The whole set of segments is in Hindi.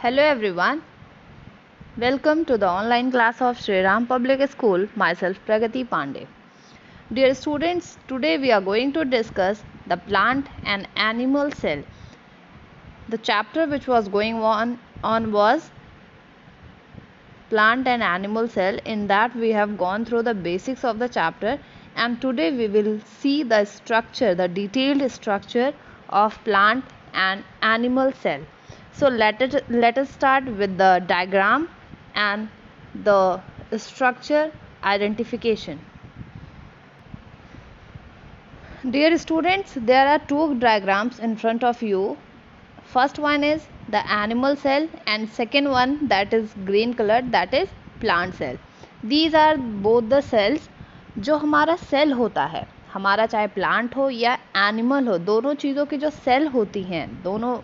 Hello everyone, welcome to the online class of Shri Ram Public School, myself Pragati Pandey. Dear students, today we are going to discuss the plant and animal cell. The chapter which was going on was plant and animal cell. In that we have gone through the basics of the chapter, and today we will see the structure, the detailed structure of plant and animal cell. So let us start with the diagram and the structure identification. Dear students, there are two diagrams in front of you. First one is the animal cell and second one, that is green colored, that is plant cell. These are both the cells. जो हमारा सेल होता है, हमारा चाहे प्लांट हो या एनिमल हो, दोनों चीज़ों की जो सेल होती हैं, दोनों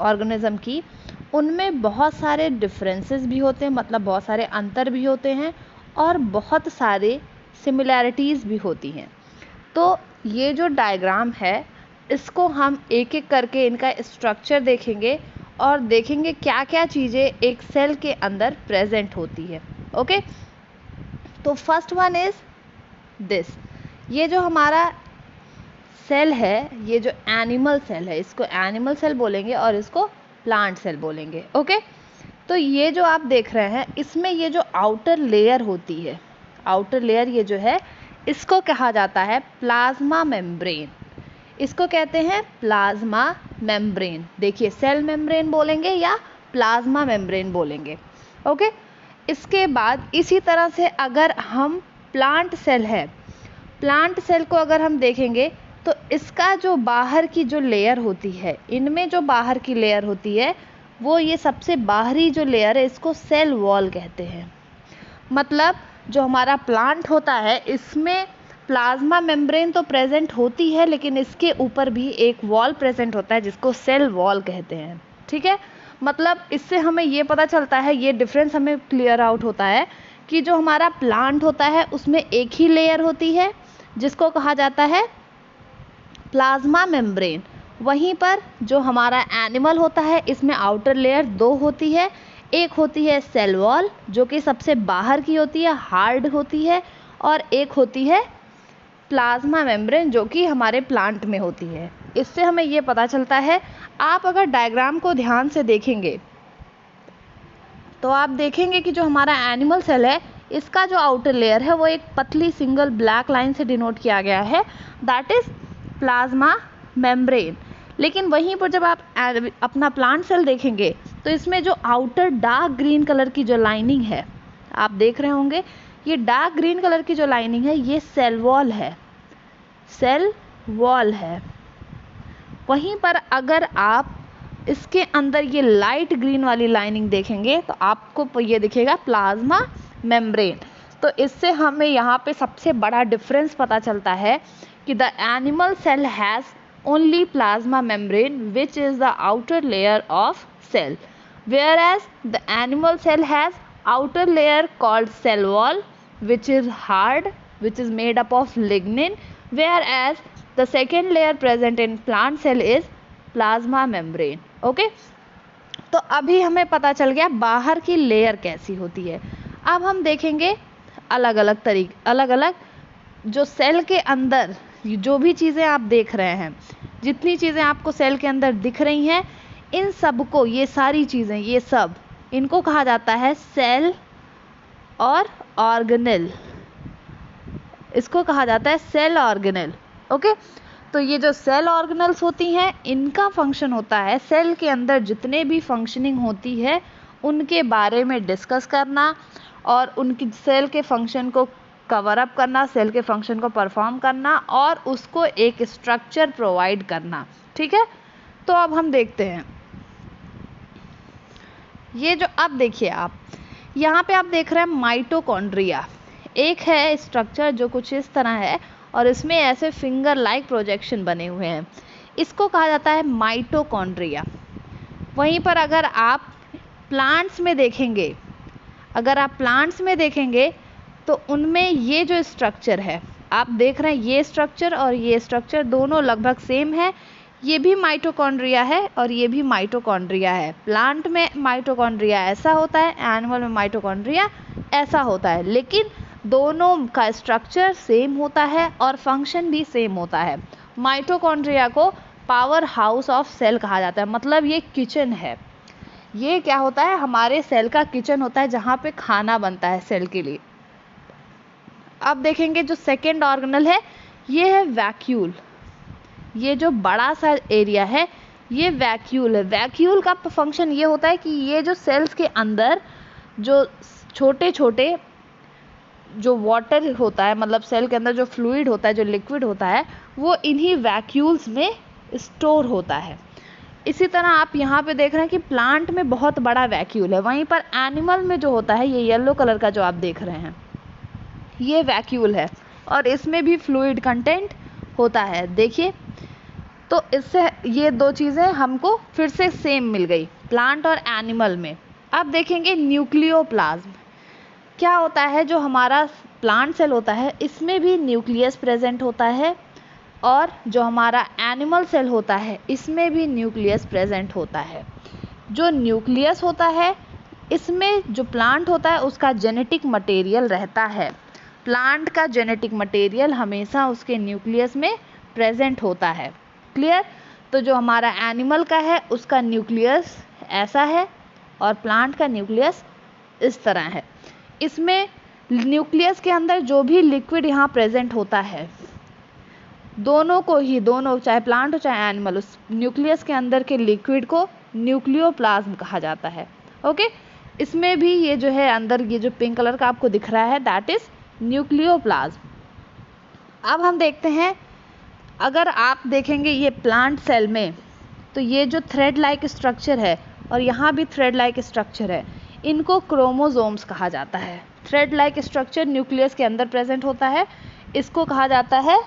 ऑर्गेनिज्म की, उनमें बहुत सारे डिफरेंसेस भी होते हैं, मतलब बहुत सारे अंतर भी होते हैं और बहुत सारे सिमिलैरिटीज़ भी होती हैं. तो ये जो डायग्राम है, इसको हम एक एक करके इनका स्ट्रक्चर देखेंगे और देखेंगे क्या क्या चीज़ें एक सेल के अंदर प्रेजेंट होती है. ओके, तो फर्स्ट वन इज़ दिस. ये जो हमारा सेल है, ये जो एनिमल सेल है, इसको एनिमल सेल बोलेंगे और इसको प्लांट सेल बोलेंगे. ओके, तो ये जो आप देख रहे हैं, इसमें ये जो आउटर लेयर होती है, आउटर लेयर ये जो है, इसको कहा जाता है प्लाज्मा मेम्ब्रेन. इसको कहते हैं प्लाज्मा मेम्ब्रेन. देखिए, सेल मेम्ब्रेन बोलेंगे या प्लाज्मा मेम्ब्रेन बोलेंगे. ओके, इसके बाद इसी तरह से अगर हम प्लांट सेल है, प्लांट सेल को अगर हम देखेंगे तो इसका जो बाहर की जो लेयर होती है, इनमें जो बाहर की लेयर होती है, वो ये सबसे बाहरी जो लेयर है, इसको सेल वॉल कहते हैं. मतलब जो हमारा प्लांट होता है, इसमें प्लाज्मा मेम्ब्रेन तो प्रेजेंट होती है, लेकिन इसके ऊपर भी एक वॉल प्रेजेंट होता है जिसको सेल वॉल कहते हैं. ठीक है, मतलब इससे हमें ये पता चलता है, ये डिफरेंस हमें क्लियर आउट होता है कि जो हमारा प्लांट होता है उसमें एक ही लेयर होती है जिसको कहा जाता है प्लाज्मा मेम्ब्रेन. वहीं पर जो हमारा एनिमल होता है, इसमें आउटर लेयर दो होती है. एक होती है सेल वॉल जो कि सबसे बाहर की होती है, हार्ड होती है, और एक होती है प्लाज्मा मेम्ब्रेन जो कि हमारे प्लांट में होती है. इससे हमें ये पता चलता है. आप अगर डायग्राम को ध्यान से देखेंगे तो आप देखेंगे कि जो हमारा एनिमल सेल है, इसका जो आउटर लेयर है वो एक पतली सिंगल ब्लैक लाइन से डिनोट किया गया है, दैट इज प्लाज्मा मेम्ब्रेन. लेकिन वहीं पर जब आप अपना प्लांट सेल देखेंगे तो इसमें जो आउटर डार्क ग्रीन कलर की जो लाइनिंग है, आप देख रहे होंगे, ये डार्क ग्रीन कलर की जो लाइनिंग है, ये सेल वॉल है, सेल वॉल है. वहीं पर अगर आप इसके अंदर ये लाइट ग्रीन वाली लाइनिंग देखेंगे तो आपको ये दिखेगा प्लाज्मा मेम्ब्रेन. तो इससे हमें यहाँ पे सबसे बड़ा डिफरेंस पता चलता है कि the animal cell has only plasma membrane which is the outer layer of cell, whereas the animal cell has outer layer called cell wall which is hard, which is made up of lignin, whereas the second layer present in plant cell is plasma membrane. Okay, तो अभी हमें पता चल गया बाहर की लेयर कैसी होती है. अब हम देखेंगे अलग अलग जो सेल के अंदर जो भी चीज़ें आप देख रहे हैं, जितनी चीज़ें आपको सेल के अंदर दिख रही हैं, इन सब को, ये सारी चीज़ें, ये सब, इनको कहा जाता है सेल और ऑर्गेनेल. इसको कहा जाता है सेल ऑर्गेनेल. ओके, तो ये जो सेल ऑर्गेनेल्स होती हैं, इनका फंक्शन होता है सेल के अंदर जितने भी फंक्शनिंग होती है उनके बारे में डिस्कस करना और उनकी सेल के फंक्शन को कवर अप करना, सेल के फंक्शन को परफॉर्म करना और उसको एक स्ट्रक्चर प्रोवाइड करना. ठीक है, तो अब हम देखते हैं ये जो, अब देखिए आप यहाँ पे आप देख रहे हैं माइटोकॉन्ड्रिया. एक है स्ट्रक्चर जो कुछ इस तरह है और इसमें ऐसे फिंगर लाइक प्रोजेक्शन बने हुए हैं, इसको कहा जाता है माइटोकॉन्ड्रिया. वहीं पर अगर आप प्लांट्स में देखेंगे, तो उनमें ये जो स्ट्रक्चर है, आप देख रहे हैं, ये स्ट्रक्चर और ये स्ट्रक्चर दोनों लगभग सेम है. ये भी माइटोकॉन्ड्रिया है और ये भी माइटोकॉन्ड्रिया है। प्लांट में माइटोकॉन्ड्रिया ऐसा होता है, एनिमल में माइटोकॉन्ड्रिया ऐसा होता है, लेकिन दोनों का स्ट्रक्चर सेम होता है और फंक्शन भी सेम होता है। माइटोकॉन्ड्रिया को पावर हाउस ऑफ सेल कहा जाता है, मतलब ये किचन है। ये क्या होता है, हमारे सेल का किचन होता है जहाँ पे खाना बनता है सेल के लिए। अब देखेंगे जो सेकेंड ऑर्गेनल है ये है वैक्यूल। ये जो बड़ा सा एरिया है ये वैक्यूल है। वैक्यूल का फंक्शन ये होता है कि ये जो सेल्स के अंदर जो छोटे छोटे जो वाटर होता है, मतलब सेल के अंदर जो फ्लूइड होता है, जो लिक्विड होता है, वो इन्हीं वैक्यूल्स में स्टोर होता है। इसी तरह आप यहाँ पे देख रहे हैं कि प्लांट में बहुत बड़ा वैक्यूल है, वहीं पर एनिमल में जो होता है ये येलो कलर का जो आप देख रहे हैं ये वैक्यूल है और इसमें भी फ्लूइड कंटेंट होता है। देखिए, तो इससे ये दो चीज़ें हमको फिर से सेम मिल गई प्लांट और एनिमल में। अब देखेंगे न्यूक्लियोप्लाज्म क्या होता है। जो हमारा प्लांट सेल होता है इसमें भी न्यूक्लियस प्रेजेंट होता है और जो हमारा एनिमल सेल होता है इसमें भी न्यूक्लियस प्रेजेंट होता है। जो न्यूक्लियस होता है इसमें जो प्लांट होता है उसका जेनेटिक मटेरियल रहता है। प्लांट का जेनेटिक मटेरियल हमेशा उसके न्यूक्लियस में प्रेजेंट होता है। क्लियर। तो जो हमारा एनिमल का है उसका न्यूक्लियस ऐसा है और प्लांट का न्यूक्लियस इस तरह है। इसमें न्यूक्लियस के अंदर जो भी लिक्विड यहाँ प्रेजेंट होता है दोनों को ही, दोनों चाहे प्लांट हो चाहे एनिमल, उस न्यूक्लियस के अंदर के लिक्विड को न्यूक्लियोप्लाज्म कहा जाता है। ओके, इसमें भी ये जो है अंदर ये जो पिंक कलर का आपको दिख रहा है दैट इज न्यूक्लियोप्लाज्म। अब हम देखते हैं, अगर आप देखेंगे ये प्लांट सेल में तो ये जो थ्रेड लाइक स्ट्रक्चर है और यहाँ भी थ्रेड लाइक स्ट्रक्चर है, इनको क्रोमोसोम्स कहा जाता है। थ्रेड लाइक स्ट्रक्चर न्यूक्लियस के अंदर प्रेजेंट होता है, इसको कहा जाता है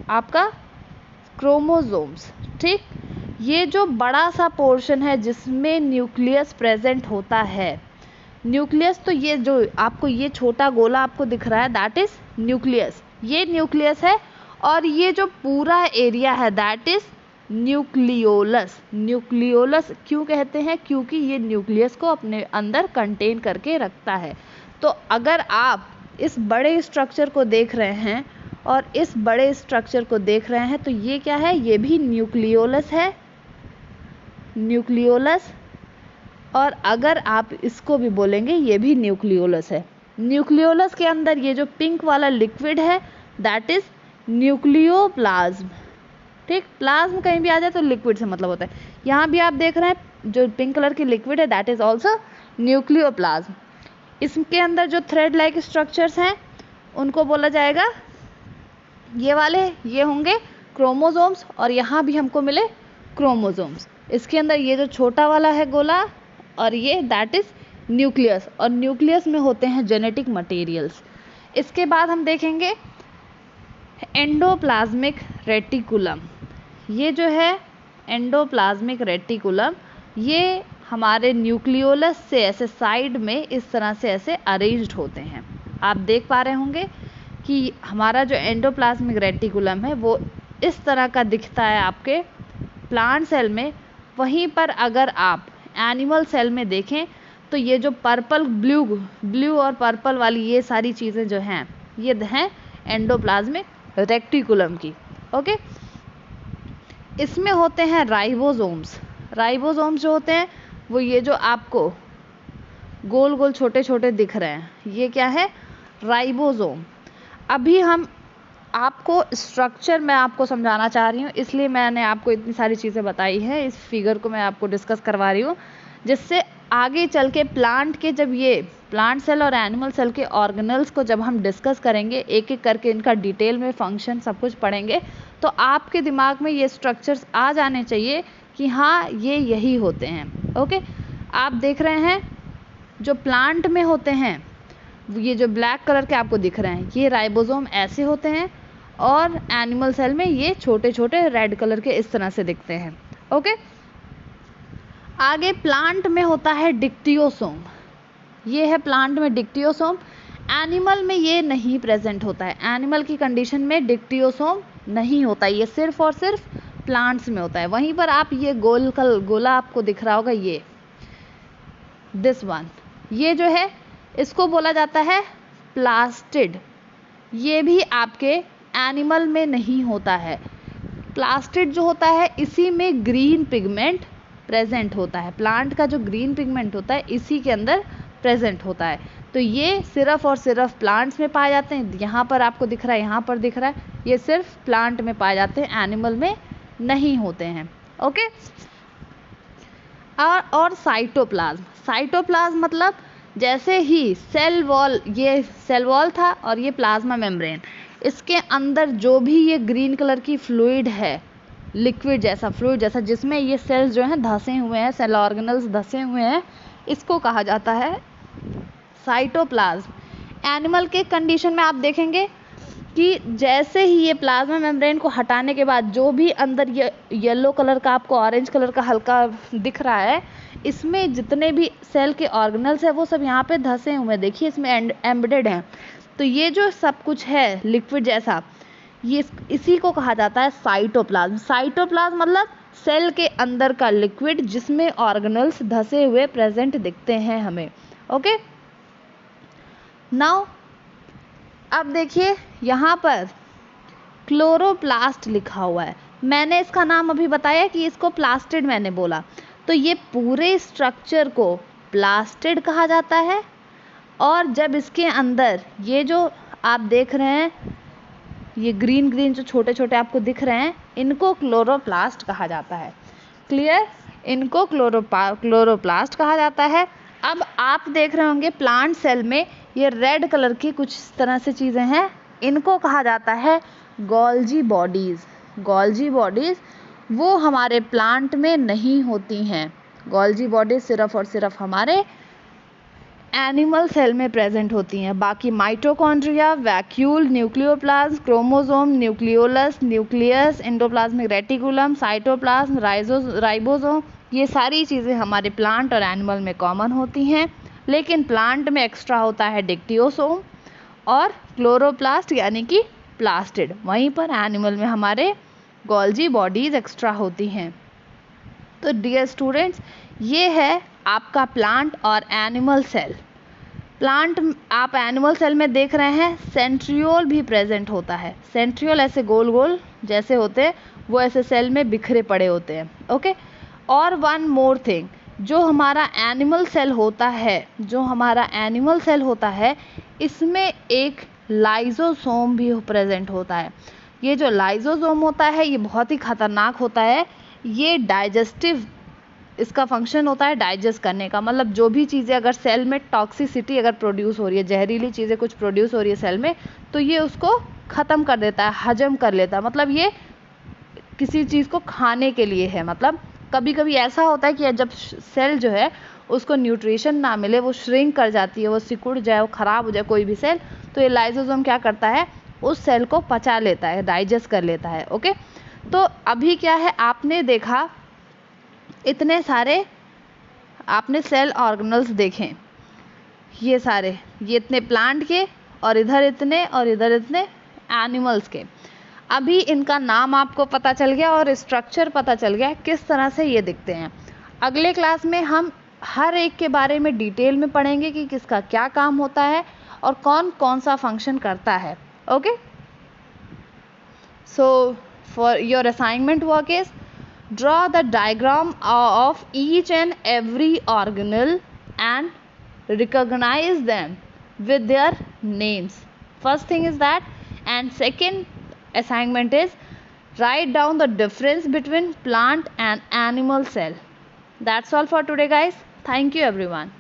आपका क्रोमोसोम्स। ठीक, ये जो बड़ा सा पोर्शन है जिसमें न्यूक्लियस प्रेजेंट होता है, न्यूक्लियस, तो ये जो आपको ये छोटा गोला आपको दिख रहा है दैट इज न्यूक्लियस, ये न्यूक्लियस है। और ये जो पूरा एरिया है दैट इज न्यूक्लियोलस। न्यूक्लियोलस क्यों कहते हैं, क्योंकि ये न्यूक्लियस को अपने अंदर कंटेन करके रखता है। तो अगर आप इस बड़े स्ट्रक्चर को देख रहे हैं और इस बड़े स्ट्रक्चर को देख रहे हैं तो ये क्या है, ये भी न्यूक्लियोलस है, न्यूक्लियोलस। और अगर आप इसको भी बोलेंगे ये भी न्यूक्लियोलस है। न्यूक्लियोलस के अंदर ये जो पिंक वाला लिक्विड है दैट इज न्यूक्लियोप्लाज्म। ठीक, प्लाज्म कहीं भी आ जाए तो लिक्विड से मतलब होता है। यहाँ भी आप देख रहे हैं जो पिंक कलर की लिक्विड है दैट इज ऑल्सो न्यूक्लियोप्लाज्म। इसके अंदर जो थ्रेड लाइक स्ट्रक्चर्स हैं उनको बोला जाएगा, ये वाले ये होंगे क्रोमोसोम्स और यहाँ भी हमको मिले क्रोमोसोम्स। इसके अंदर ये जो छोटा वाला है गोला और ये दैट इज न्यूक्लियस, और न्यूक्लियस में होते हैं जेनेटिक मटेरियल्स। इसके बाद हम देखेंगे एंडोप्लाज्मिक रेटिकुलम। ये जो है एंडोप्लाज्मिक रेटिकुलम, ये हमारे न्यूक्लियोलस से ऐसे साइड में इस तरह से ऐसे अरेंज्ड होते हैं। आप देख पा रहे होंगे कि हमारा जो एंडोप्लाज्मिक रेटिकुलम है वो इस तरह का दिखता है आपके प्लांट सेल में। वहीं पर अगर आप एनिमल सेल में देखें तो ये जो पर्पल ब्लू और पर्पल वाली ये सारी चीज़ें जो हैं ये हैं एंडोप्लाज्मिक रेटिकुलम की। ओके, इसमें होते हैं राइबोसोम्स। राइबोसोम्स जो होते हैं वो ये जो आपको गोल गोल छोटे छोटे दिख रहे हैं ये क्या है, राइबोसोम। अभी हम आपको स्ट्रक्चर मैं आपको समझाना चाह रही हूँ, इसलिए मैंने आपको इतनी सारी चीज़ें बताई हैं, इस फिगर को मैं आपको डिस्कस करवा रही हूँ, जिससे आगे चल के प्लांट के जब ये प्लांट सेल और एनिमल सेल के ऑर्गेनल्स को जब हम डिस्कस करेंगे एक एक करके इनका डिटेल में फंक्शन सब कुछ पढ़ेंगे तो आपके दिमाग में ये स्ट्रक्चर्स आ जाने चाहिए कि हाँ ये यही होते हैं। ओके, आप देख रहे हैं जो प्लांट में होते हैं ये जो ब्लैक कलर के आपको दिख रहे हैं ये राइबोसोम ऐसे होते हैं और एनिमल सेल में ये छोटे छोटे रेड कलर के इस तरह से दिखते हैं। ओके, आगे प्लांट में होता है डिक्टियोसोम। ये है प्लांट में डिक्टियोसोम, एनिमल में ये नहीं प्रेजेंट होता है, एनिमल की कंडीशन में डिक्टियोसोम नहीं होता, ये सिर्फ और सिर्फ प्लांट्स में होता है। वहीं पर आप ये गोला आपको दिख रहा होगा, ये दिस वन, ये जो है इसको बोला जाता है प्लास्टिड। ये भी आपके एनिमल में नहीं होता है। प्लास्टिड जो होता है इसी में ग्रीन पिगमेंट प्रेजेंट होता है, प्लांट का जो ग्रीन पिगमेंट होता है इसी के अंदर प्रेजेंट होता है। तो ये सिर्फ और सिर्फ प्लांट्स में पाए जाते हैं। यहाँ पर आपको दिख रहा है, यहाँ पर दिख रहा है, ये सिर्फ प्लांट में पाए जाते हैं, एनिमल में नहीं होते हैं। ओके। और साइटोप्लाज्म, साइटोप्लाज्म मतलब जैसे ही सेल वॉल, ये सेल वॉल था और ये प्लाज्मा मेम्ब्रेन, इसके अंदर जो भी ये ग्रीन कलर की फ्लूइड है, लिक्विड जैसा फ्लूइड जैसा, जिसमें ये सेल्स जो हैं धंसे हुए हैं, सेल ऑर्गेनल्स धंसे हुए हैं, इसको कहा जाता है साइटोप्लाज्म। एनिमल के कंडीशन में आप देखेंगे कि जैसे ही ये प्लाज्मा मेम्ब्रेन को हटाने के बाद जो भी अंदर ये येलो कलर का आपको ऑरेंज कलर का हल्का दिख रहा है, इसमें जितने भी सेल के ऑर्गेनल्स है वो सब यहाँ पे धंसे हुए हैं, देखिए इसमें एम्बेडेड हैं। तो ये जो सब कुछ है लिक्विड जैसा, ये इसी को कहा जाता है साइटोप्लाज्म। साइटोप्लाज्म मतलब सेल के अंदर का लिक्विड जिसमें ऑर्गेनल्स धंसे हुए प्रेजेंट दिखते हैं हमें। ओके। नाउ अब देखिए यहाँ पर क्लोरोप्लास्ट लिखा हुआ है, मैंने इसका नाम अभी बताया कि इसको प्लास्टिड मैंने बोला, तो ये पूरे स्ट्रक्चर को प्लास्टिड कहा जाता है। और जब इसके अंदर ये जो आप देख रहे हैं, ये ग्रीन ग्रीन जो छोटे छोटे आपको दिख रहे हैं, इनको क्लोरोप्लास्ट कहा जाता है। क्लियर? इनको क्लोरोप्लास्ट कहा जाता है। अब आप देख रहे होंगे प्लांट सेल में ये रेड कलर की कुछ इस तरह से चीज़ें हैं, इनको कहा जाता है गोल्जी बॉडीज़। गोल्जी बॉडीज़ वो हमारे प्लांट में नहीं होती हैं। गोल्जी बॉडीज सिर्फ और सिर्फ हमारे एनिमल सेल में प्रेजेंट होती हैं। बाकी mitochondria, vacuole, nucleoplasm, chromosome, nucleolus, nucleus, endoplasmic reticulum, cytoplasm, ribosome, ये सारी चीज़ें हमारे प्लांट और एनिमल में कॉमन होती हैं। लेकिन प्लांट में एक्स्ट्रा होता है डिक्टियोसोम और क्लोरोप्लास्ट यानी कि प्लास्टिड। वहीं पर एनिमल में हमारे गोल्जी बॉडीज़ एक्स्ट्रा होती हैं। तो डियर स्टूडेंट्स, ये है आपका प्लांट और एनिमल सेल। प्लांट आप एनिमल सेल में देख रहे हैं सेंट्रियोल भी प्रेजेंट होता है। सेंट्रियोल ऐसे गोल गोल जैसे होते हैं, वो ऐसे सेल में बिखरे पड़े होते हैं। ओके। और वन मोर थिंग, जो हमारा एनिमल सेल होता है, इसमें एक लाइजोसोम भी प्रेजेंट होता है। ये जो लाइजोसोम होता है ये बहुत ही खतरनाक होता है। ये डाइजेस्टिव, इसका फंक्शन होता है डाइजेस्ट करने का। मतलब जो भी चीज़ें अगर सेल में टॉक्सिसिटी अगर प्रोड्यूस हो रही है, जहरीली चीज़ें कुछ प्रोड्यूस हो रही है सेल में, तो ये उसको ख़त्म कर देता है, हजम कर लेता है। मतलब ये किसी चीज़ को खाने के लिए है। मतलब कभी कभी ऐसा होता है कि जब सेल जो है उसको न्यूट्रिशन ना मिले, वो श्रिंक कर जाती है, वो सिकुड़ जाए, वो ख़राब हो जाए कोई भी सेल, तो ये लाइसोसोम क्या करता है, उस सेल को पचा लेता है, डाइजेस्ट कर लेता है। ओके। तो अभी क्या है, आपने देखा इतने सारे आपने सेल ऑर्गेनल्स देखें, ये सारे, ये इतने प्लांट के और इधर इतने और इधर इतने एनिमल्स के। अभी इनका नाम आपको पता चल गया और स्ट्रक्चर पता चल गया किस तरह से ये दिखते हैं। अगले क्लास में हम हर एक के बारे में डिटेल में पढ़ेंगे कि किसका क्या काम होता है और कौन कौन सा फंक्शन करता है। Okay. So for your assignment work is draw the diagram of each and every organelle and recognize them with their names. First thing is that, and second assignment is write down the difference between plant and animal cell. That's all for today guys. Thank you everyone.